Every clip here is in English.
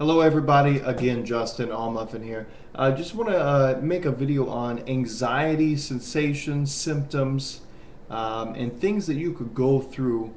Hello everybody, again Justin AwwwMuffin here. I just want to make a video on anxiety, sensations, symptoms, and things that you could go through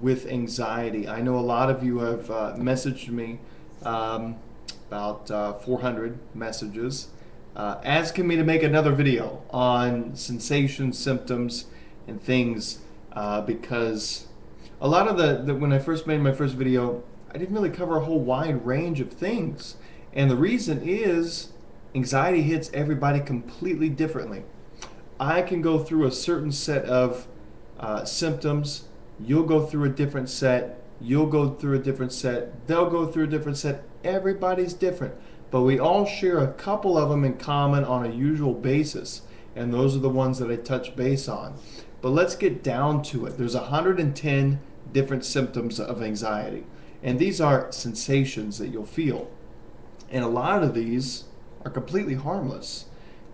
with anxiety. I know a lot of you have messaged me, about 400 messages, asking me to make another video on sensations, symptoms, and things because a lot of when I first made my first video, I didn't really cover a whole wide range of things. And the reason is anxiety hits everybody completely differently. I can go through a certain set of symptoms. You'll go through a different set. You'll go through a different set. They'll go through a different set. Everybody's different. But we all share a couple of them in common on a usual basis. And those are the ones that I touch base on. But let's get down to it. There's 110 different symptoms of anxiety. And these are sensations that you'll feel. And a lot of these are completely harmless.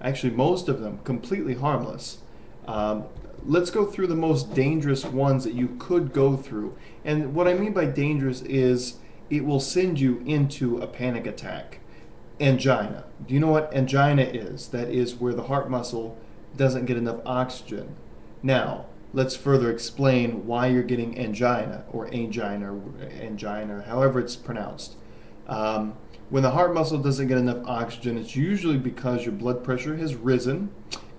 Actually, most of them completely harmless. Let's go through the most dangerous ones that you could go through. And what I mean by dangerous is it will send you into a panic attack. Angina. Do you know what angina is? That is where the heart muscle doesn't get enough oxygen. Now, let's further explain why you're getting angina, or angina, however it's pronounced. When the heart muscle doesn't get enough oxygen, it's usually because your blood pressure has risen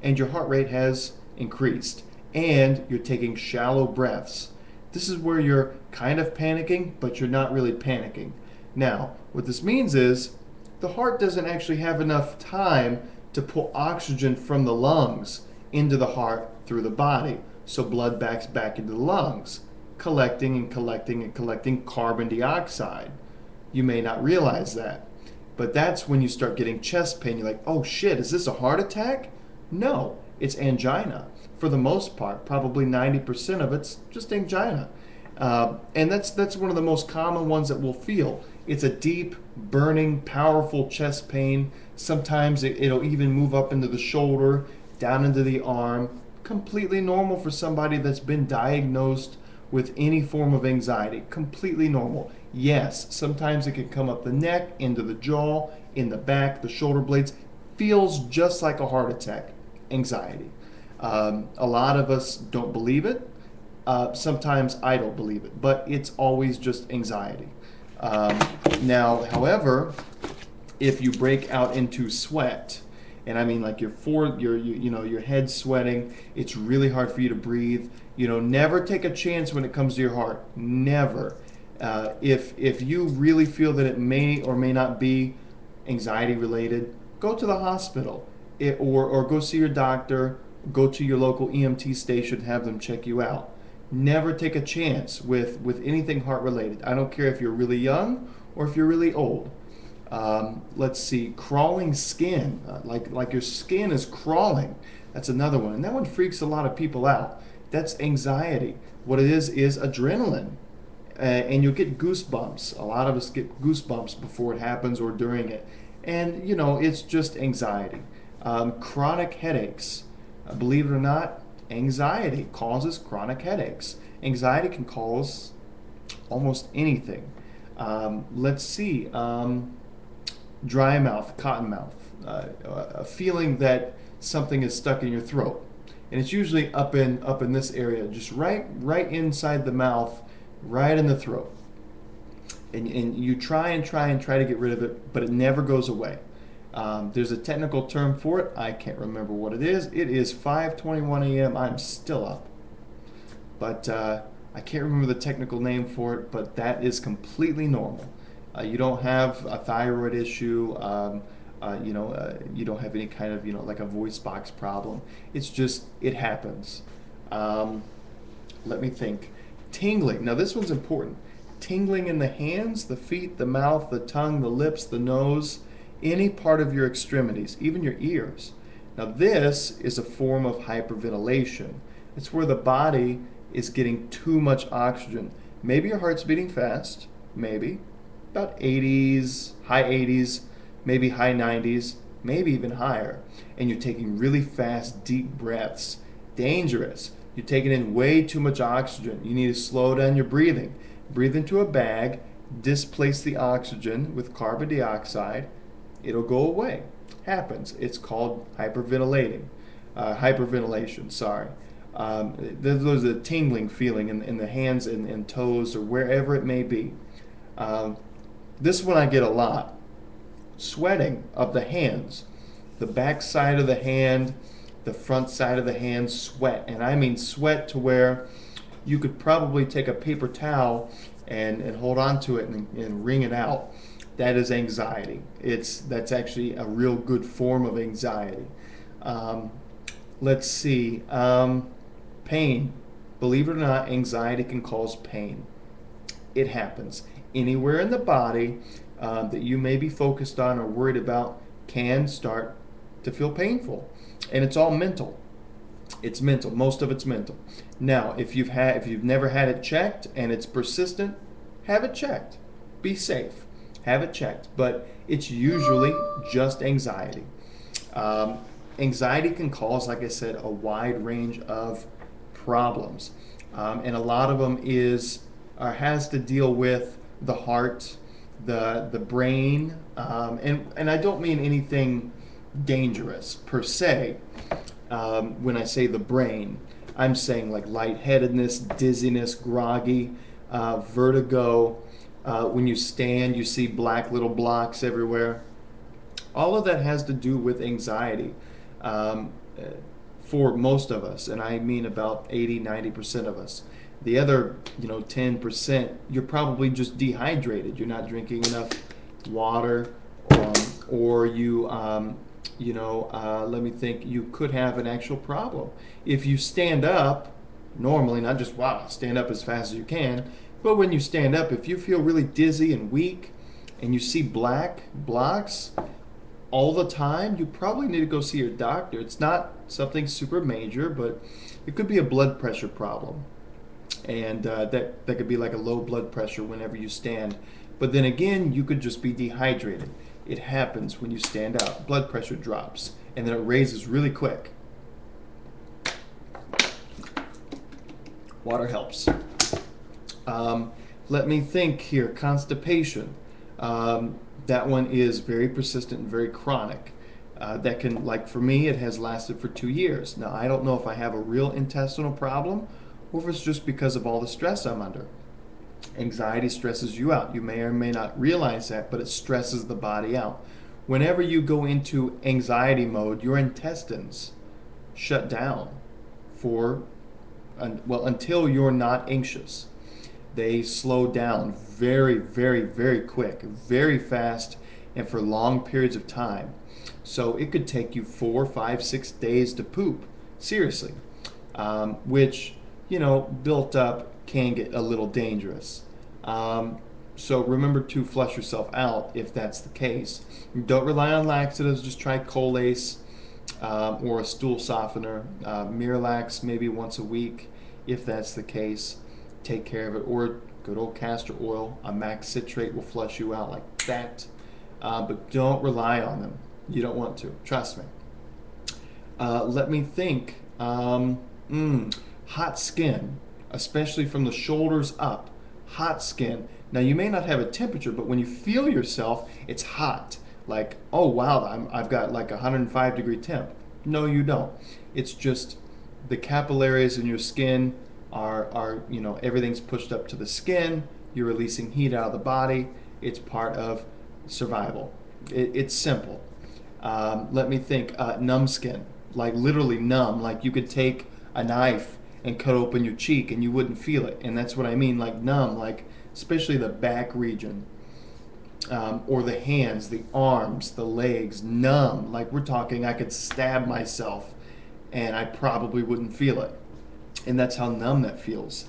and your heart rate has increased, and you're taking shallow breaths. This is where you're kind of panicking, but you're not really panicking. Now, what this means is the heart doesn't actually have enough time to pull oxygen from the lungs into the heart through the body. So blood backs back into the lungs, collecting and collecting and collecting carbon dioxide. You may not realize that, but that's when you start getting chest pain. You're like, oh shit, is this a heart attack? No, it's angina. For the most part, probably 90% of it's just angina. And that's one of the most common ones that we'll feel. It's a deep, burning, powerful chest pain. Sometimes it'll even move up into the shoulder, down into the arm. Completely normal for somebody that's been diagnosed with any form of anxiety. Completely normal. Yes, sometimes it can come up the neck, into the jaw, in the back, the shoulder blades. Feels just like a heart attack. Anxiety. A lot of us don't believe it. Sometimes I don't believe it, but it's always just anxiety. Now, however, if you break out into sweat, and I mean like your head's sweating, it's really hard for you to breathe. Never take a chance when it comes to your heart. Never. If you really feel that it may or may not be anxiety related, go to the hospital, or go see your doctor, go to your local EMT station, have them check you out. Never take a chance with anything heart related. I don't care if you're really young or if you're really old. Let's see, crawling skin, like your skin is crawling. That's another one, and that one freaks a lot of people out. That's anxiety. What it is adrenaline, and you'll get goosebumps. A lot of us get goosebumps before it happens or during it, and it's just anxiety. Chronic headaches. Believe it or not, anxiety causes chronic headaches. Anxiety can cause almost anything. Let's see. Dry mouth, cotton mouth, a feeling that something is stuck in your throat, and it's usually up in this area, just right inside the mouth, right in the throat, and you try to get rid of it, but it never goes away. There's a technical term for it. I can't remember what it is. It is 5:21 a.m. I'm still up, but I can't remember the technical name for it, but that is completely normal. You don't have a thyroid issue, you don't have any kind of, like a voice box problem. It's just, it happens. Let me think. Tingling. Now this one's important. Tingling in the hands, the feet, the mouth, the tongue, the lips, the nose, any part of your extremities, even your ears. Now this is a form of hyperventilation. It's where the body is getting too much oxygen. Maybe your heart's beating fast, maybe. About 80s, high 80s, maybe high 90s, maybe even higher. And you're taking really fast, deep breaths. Dangerous. You're taking in way too much oxygen. You need to slow down your breathing. Breathe into a bag displace the oxygen with carbon dioxide, it'll go away. Happens. It's called hyperventilation, sorry. There's a tingling feeling in the hands and toes or wherever it may be. This one I get a lot. Sweating of the hands. The back side of the hand, the front side of the hand, sweat. And I mean sweat to where you could probably take a paper towel and hold on to it and wring it out. That is anxiety. That's actually a real good form of anxiety. Let's see. Pain. Believe it or not, anxiety can cause pain. It happens. Anywhere in the body that you may be focused on or worried about can start to feel painful. And it's all mental. It's mental. Most of it's mental. Now, if you've never had it checked and it's persistent, have it checked. Be safe. Have it checked. But it's usually just anxiety. Anxiety can cause, like I said, a wide range of problems. And a lot of them has to deal with the heart, the brain, and I don't mean anything dangerous per se. When I say the brain, I'm saying like lightheadedness, dizziness, groggy, vertigo. When you stand, you see black little blocks everywhere. All of that has to do with anxiety for most of us, and I mean about 80-90% of us. The other 10%, you're probably just dehydrated. You're not drinking enough water, or you let me think, you could have an actual problem. If you stand up normally, not just stand up as fast as you can, but when you stand up, if you feel really dizzy and weak and you see black blocks all the time, you probably need to go see your doctor. It's not something super major, but it could be a blood pressure problem. And that could be like a low blood pressure whenever you stand. But then again, you could just be dehydrated. It happens when you stand up. Blood pressure drops, and then it raises really quick. Water helps. Let me think here. Constipation. That one is very persistent and very chronic. That can, like for me, it has lasted for 2 years. Now, I don't know if I have a real intestinal problem or if it's just because of all the stress I'm under. Anxiety stresses you out. You may or may not realize that, but it stresses the body out. Whenever you go into anxiety mode, your intestines shut down until you're not anxious. They slow down very, very, very quick, very fast, and for long periods of time. So it could take you 4, 5, 6 days to poop, seriously, which, built up can get a little dangerous. So remember to flush yourself out if that's the case. Don't rely on laxatives, just try Colace or a stool softener. Miralax maybe once a week if that's the case. Take care of it. Or good old castor oil, a max citrate will flush you out like that. But don't rely on them. You don't want to. Trust me. Let me think. Hot skin, especially from the shoulders up. Hot skin. Now you may not have a temperature, but when you feel yourself, it's hot. Like, oh wow, I've got like 105-degree temp. No, you don't. It's just the capillaries in your skin are everything's pushed up to the skin. You're releasing heat out of the body. It's part of survival. It's simple. Let me think. Numb skin, like literally numb. Like you could take a knife and cut open your cheek and you wouldn't feel it. And that's what I mean, like numb, like especially the back region, or the hands, the arms, the legs, numb. Like we're talking, I could stab myself and I probably wouldn't feel it. And that's how numb that feels.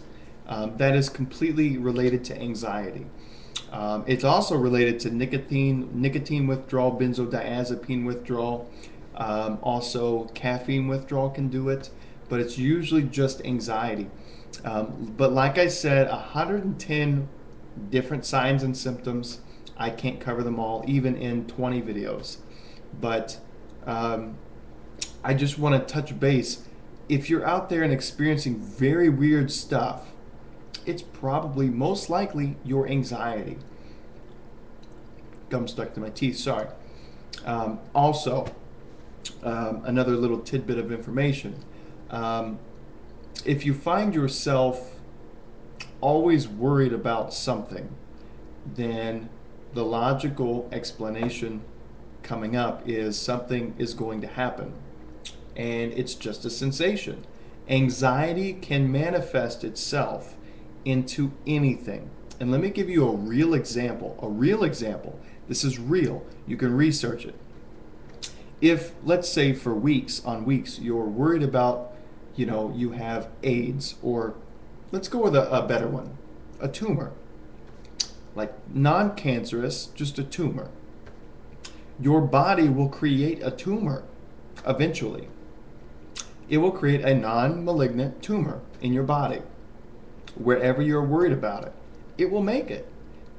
That is completely related to anxiety. It's also related to nicotine withdrawal, benzodiazepine withdrawal. Also caffeine withdrawal can do it, but it's usually just anxiety. But like I said, 110 different signs and symptoms. I can't cover them all, even in 20 videos. But I just want to touch base. If you're out there and experiencing very weird stuff, it's probably most likely your anxiety. gum stuck to my teeth, sorry. Also, another little tidbit of information. If you find yourself always worried about something, then the logical explanation coming up is something is going to happen. And it's just a sensation. Anxiety can manifest itself into anything. And let me give you a real example. A real example. This is real. You can research it. If, let's say, for weeks on weeks, you're worried about, you have AIDS, or let's go with a better one, a tumor. Like non-cancerous, just a tumor. Your body will create a tumor eventually. It will create a non-malignant tumor in your body. Wherever you're worried about it, it will make it.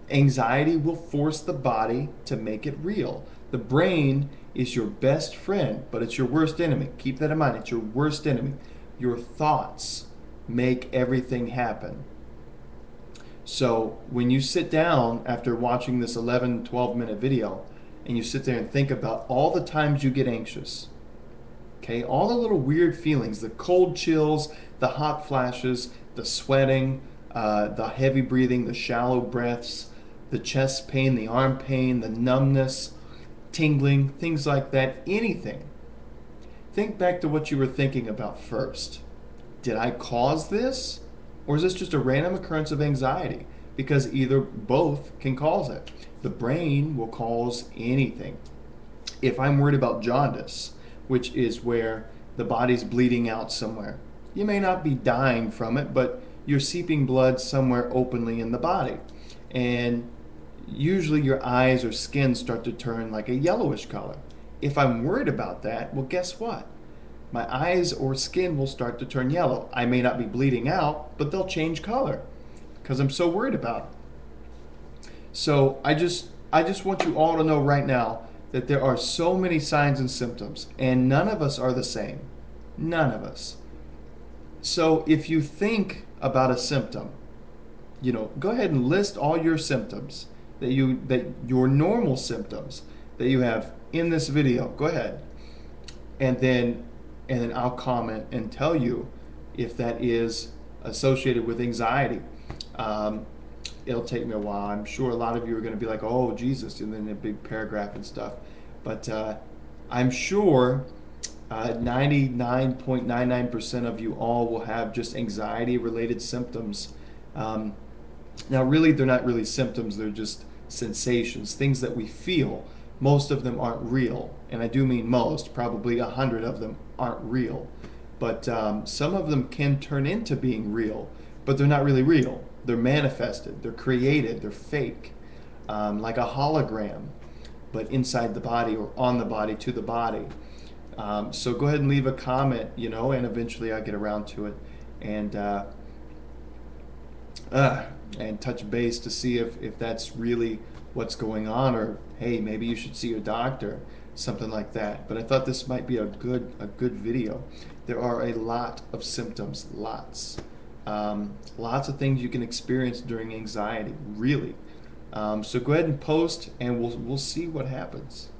Anxiety will force the body to make it real. The brain is your best friend, but it's your worst enemy. Keep that in mind. It's your worst enemy. Your thoughts make everything happen. So when you sit down after watching this 11, 12-minute video, and you sit there and think about all the times you get anxious, okay, all the little weird feelings, the cold chills, the hot flashes, the sweating, the heavy breathing, the shallow breaths, the chest pain, the arm pain, the numbness, tingling, things like that, anything. Think back to what you were thinking about first. Did I cause this? Or is this just a random occurrence of anxiety? Because either both can cause it. The brain will cause anything. If I'm worried about jaundice, which is where the body's bleeding out somewhere, you may not be dying from it, but you're seeping blood somewhere openly in the body. And usually your eyes or skin start to turn like a yellowish color. If I'm worried about that, well, guess what? My eyes or skin will start to turn yellow. I may not be bleeding out, but they'll change color because I'm so worried about it. So I just want you all to know right now that there are so many signs and symptoms, and none of us are the same. None of us. So if you think about a symptom, go ahead and list all your symptoms that your normal symptoms that you have in this video. Go ahead. And then I'll comment and tell you if that is associated with anxiety. It'll take me a while. I'm sure a lot of you are going to be like, oh, Jesus, and then a big paragraph and stuff. But I'm sure 99.99% of you all will have just anxiety-related symptoms. Now, really, they're not really symptoms. They're just sensations, things that we feel. Most of them aren't real. And I do mean most. Probably 100 of them aren't real. But some of them can turn into being real, but they're not really real. They're manifested, they're created, they're fake, like a hologram, but inside the body or on the body to the body. So go ahead and leave a comment, and eventually I'll get around to it and touch base to see if that's really what's going on, or hey, maybe you should see your doctor, something like that. But I thought this might be a good video. There are a lot of symptoms, lots of things you can experience during anxiety, really. So go ahead and post, and we'll see what happens.